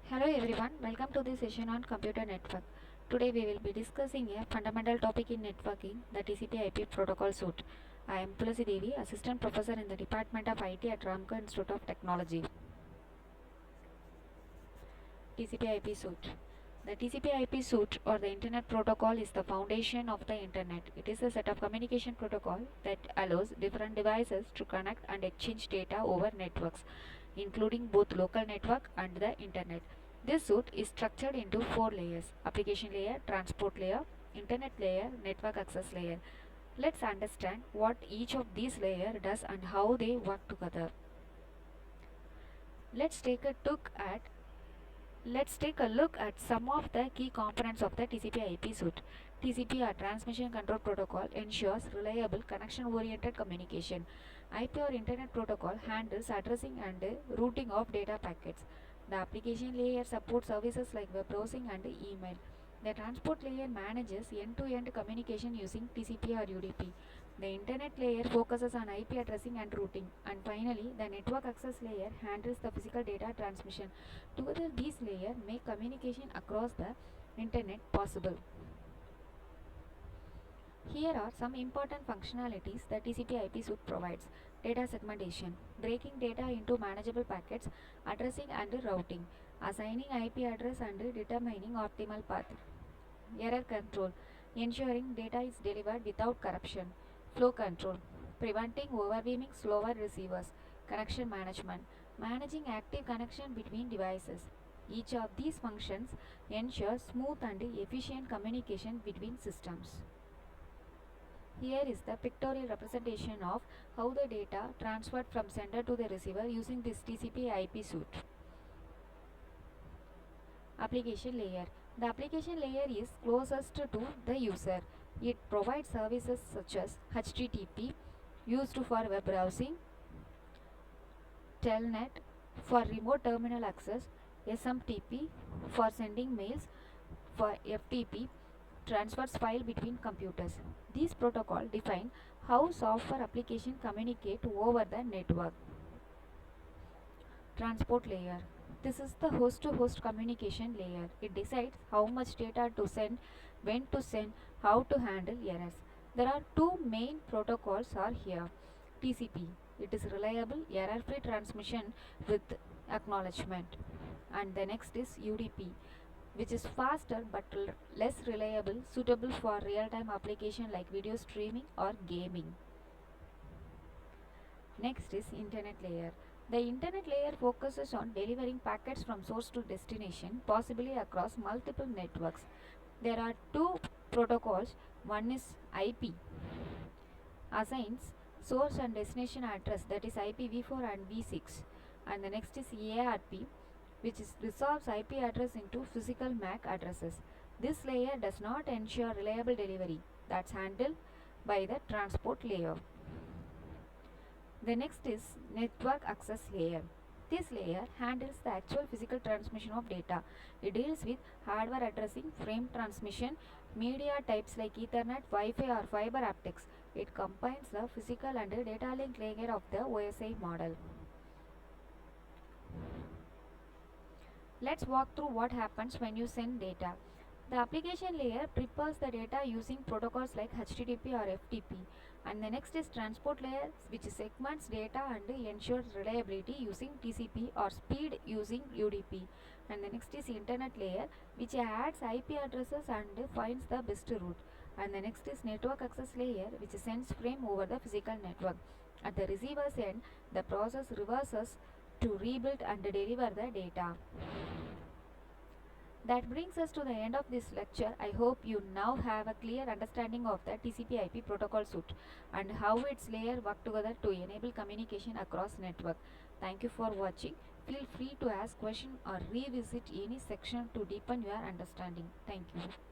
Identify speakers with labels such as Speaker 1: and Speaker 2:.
Speaker 1: Hello everyone, welcome to this session on computer network. Today we will be discussing a fundamental topic in networking, the TCP/IP protocol suite. I am Tulasi Devi, assistant professor in the Department of IT at Ramco Institute of Technology. TCP/IP suite. The TCP/IP suite or the Internet Protocol is the foundation of the Internet. It is a set of communication protocol that allows different devices to connect and exchange data over networks, including both local network and the Internet. This suite is structured into four layers: application layer, transport layer, Internet layer, network access layer. Let's understand what each of these layers does and how they work together. Let's take a look at Let's take a look at some of the key components of the TCP/IP suite. TCP or Transmission Control Protocol ensures reliable connection-oriented communication. IP or Internet Protocol handles addressing and routing of data packets. The application layer supports services like web browsing and email. The transport layer manages end-to-end communication using TCP or UDP. The Internet layer focuses on IP addressing and routing. And finally, the network access layer handles the physical data transmission. Together, these layers make communication across the Internet possible. Here are some important functionalities that TCP/IP suite provides. Data segmentation, breaking data into manageable packets, addressing and routing, assigning IP address and determining optimal path. Error control, ensuring data is delivered without corruption. Flow control, preventing overwhelming slower receivers. Connection management, managing active connection between devices. Each of these functions ensures smooth and efficient communication between systems. Here is the pictorial representation of how the data transferred from sender to the receiver using this TCP/IP suite. Application layer. The application layer is closest to the user. It provides services such as HTTP, used for web browsing, Telnet for remote terminal access, SMTP for sending mails, for FTP transfers file between computers. These protocols define how software applications communicate over the network. Transport layer. This is the host-to-host communication layer. It decides how much data to send, when to send, how to handle errors. There are two main protocols are here. TCP. It is reliable, error-free transmission with acknowledgement. And the next is UDP, which is faster but less reliable, suitable for real-time application like video streaming or gaming. Next is Internet layer. The Internet layer focuses on delivering packets from source to destination, possibly across multiple networks. There are two protocols. One is IP, assigns source and destination address, that is IPv4 and v6. And the next is ARP, which resolves IP address into physical MAC addresses. This layer does not ensure reliable delivery. That's handled by the transport layer. The next is network access layer. This layer handles the actual physical transmission of data. It deals with hardware addressing, frame transmission, media types like Ethernet, Wi-Fi or fiber optics. It combines the physical and data link layer of the OSI model. Let's walk through what happens when you send data. The application layer prepares the data using protocols like HTTP or FTP. And the next is transport layer, which segments data and ensures reliability using TCP or speed using UDP. And the next is Internet layer, which adds IP addresses and finds the best route. And the next is network access layer, which sends frame over the physical network. At the receiver's end, the process reverses to rebuild and deliver the data. That brings us to the end of this lecture. I hope you now have a clear understanding of the TCP/IP protocol suite and how its layers work together to enable communication across network. Thank you for watching. Feel free to ask questions or revisit any section to deepen your understanding. Thank you.